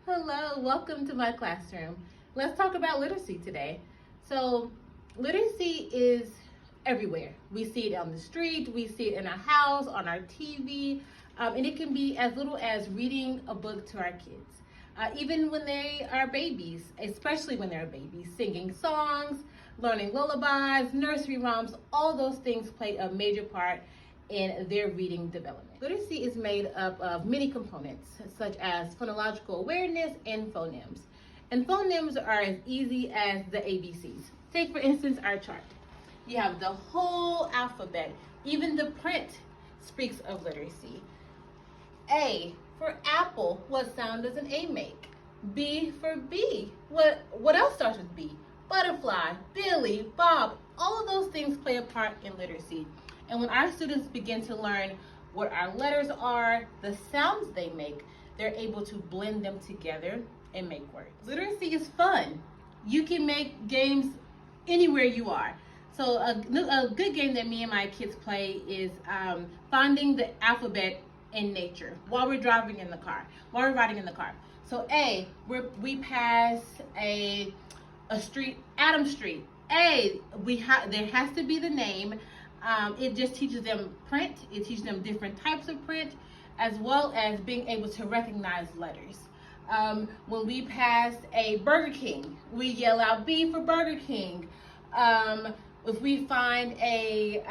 Hello, welcome to my classroom. Let's talk about literacy today. So, literacy is everywhere. We see it on the street, we see it in our house, on our TV, and it can be as little as reading a book to our kids. Even when they are babies, especially when they're babies, singing songs, learning lullabies, nursery rhymes, all those things play a major part in their reading development. Literacy is made up of many components, such as phonological awareness and phonemes. And phonemes are as easy as the ABCs. Take, for instance, our chart. You have the whole alphabet. Even the print speaks of literacy. A for apple, what sound does an A make? B for bee, what else starts with B? Butterfly, Billy, Bob, all of those things play a part in literacy. And when our students begin to learn what our letters are, the sounds they make, they're able to blend them together and make words. Literacy is fun. You can make games anywhere you are. So a good game that me and my kids play is finding the alphabet in nature while we're riding in the car. So A, we pass a street, Adam Street. A, there has to be the name. It just teaches them print. It teaches them different types of print, as well as being able to recognize letters. When we pass a Burger King, we yell out B for Burger King. If we find a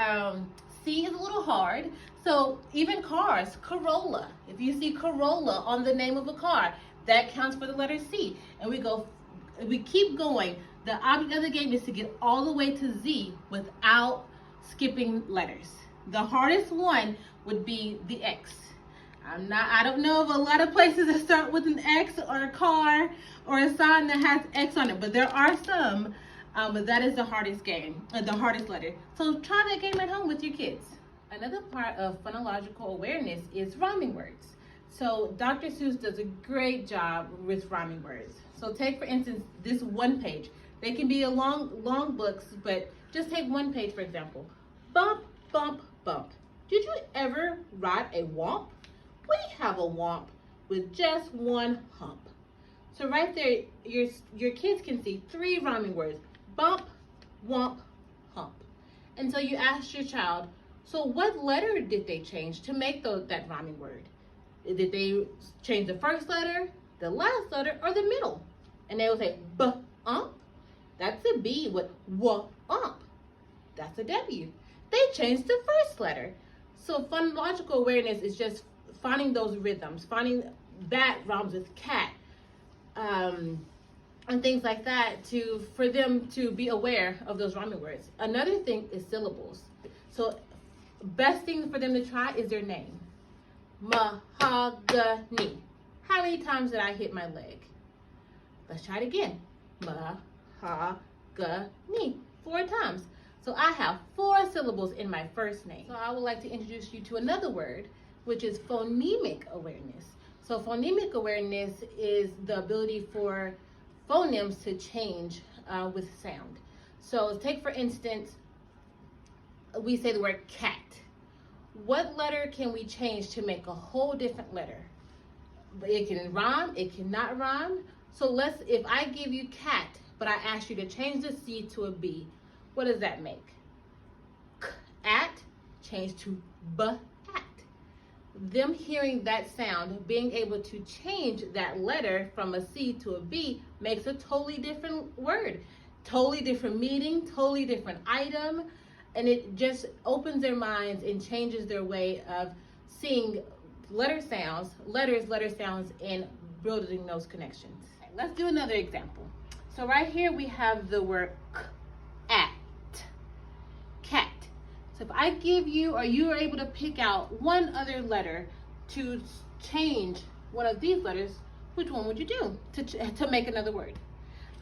C is a little hard. So even cars, Corolla. If you see Corolla on the name of a car, that counts for the letter C. And we keep going. The object of the game is to get all the way to Z without skipping letters. The hardest one would be the X. I don't know of a lot of places that start with an X or a car or a sign that has X on it, but there are some. But that is the hardest game, the hardest letter. So try that game at home with your kids. Another part of phonological awareness is rhyming words. So Dr. Seuss does a great job with rhyming words. So take, for instance, this one page. They can be a long books, but just take one page, for example. Bump, bump, bump. Did you ever ride a womp? We have a womp with just one hump. So right there, your kids can see 3 rhyming words. Bump, womp, hump. And so you ask your child, so what letter did they change to make that rhyming word? Did they change the first letter, the last letter, or the middle? And they will say, b-ump. That's a B with w-ump. That's a W. They changed the first letter. So phonological awareness is just finding those rhythms, finding that rhymes with cat, and things like that for them to be aware of those rhyming words. Another thing is syllables. So best thing for them to try is their name. Mahogany. How many times did I hit my leg? Let's try it again. Mahogany. 4 times. So I have 4 syllables in my first name. So I would like to introduce you to another word, which is phonemic awareness. So phonemic awareness is the ability for phonemes to change with sound. So take, for instance, we say the word cat. What letter can we change to make a whole different letter? It can rhyme, it cannot rhyme. So if I give you cat, but I ask you to change the C to a B, what does that make? At, change to b-at. Them hearing that sound, being able to change that letter from a C to a B makes a totally different word, totally different meaning, totally different item, and it just opens their minds and changes their way of seeing letter sounds, and building those connections. Let's do another example. So right here we have the word at, cat. So if I give you, or you are able to pick out one other letter to change one of these letters, which one would you do to make another word?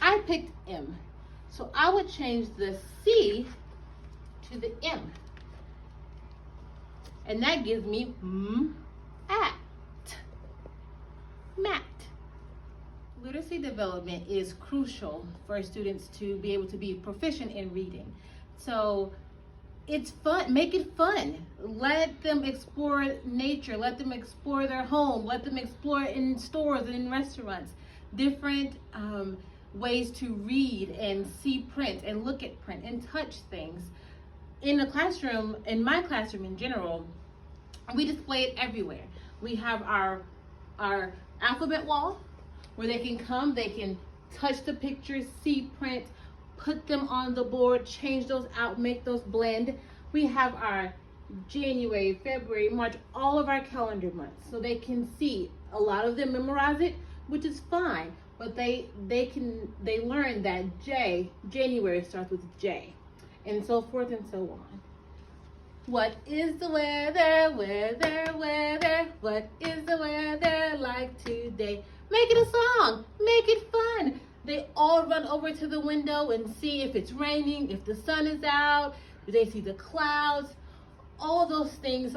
I picked M. So I would change the C to the M. And that gives me at, mat. Literacy development is crucial for students to be able to be proficient in reading. So it's fun. Make it fun. Let them explore nature. Let them explore their home. Let them explore in stores and in restaurants. Different ways to read and see print and look at print and touch things. In the classroom, in my classroom in general, we display it everywhere. We have our alphabet wall where they can come, they can touch the pictures, see print, put them on the board, change those out, make those blend. We have our January, February, March, all of our calendar months, so they can see. A lot of them memorize it, which is fine, but they learn that January starts with J, and so forth and so on. What is the weather, weather, weather? What is the weather like today? Make it a song, make it fun. They all run over to the window and see if it's raining, if the sun is out, do they see the clouds? All those things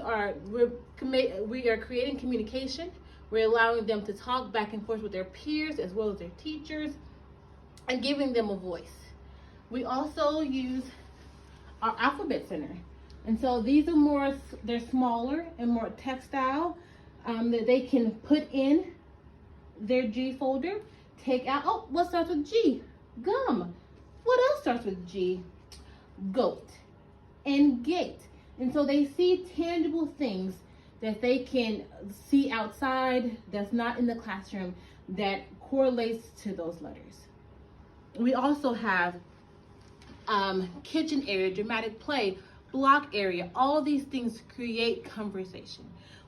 we are creating communication. We're allowing them to talk back and forth with their peers as well as their teachers and giving them a voice. We also use our alphabet center. And so these are they're smaller and more textile that they can put in their G folder. Take out, oh, what starts with G? Gum. What else starts with G? Goat and gate. And so they see tangible things that they can see outside that's not in the classroom that correlates to those letters. We also have kitchen area, dramatic play, block area. All these things create conversation.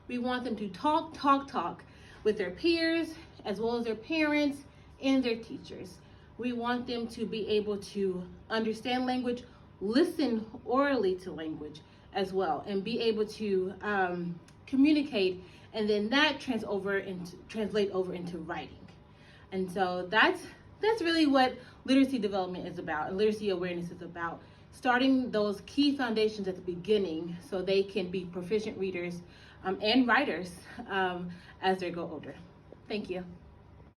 We want them to talk with their peers as well as their parents and their teachers. We want them to be able to understand language, listen orally to language as well, and be able to communicate, and then that translate over into writing. And so that's really what literacy development is about, and literacy awareness is about. Starting those key foundations at the beginning so they can be proficient readers and writers as they grow older. Thank you.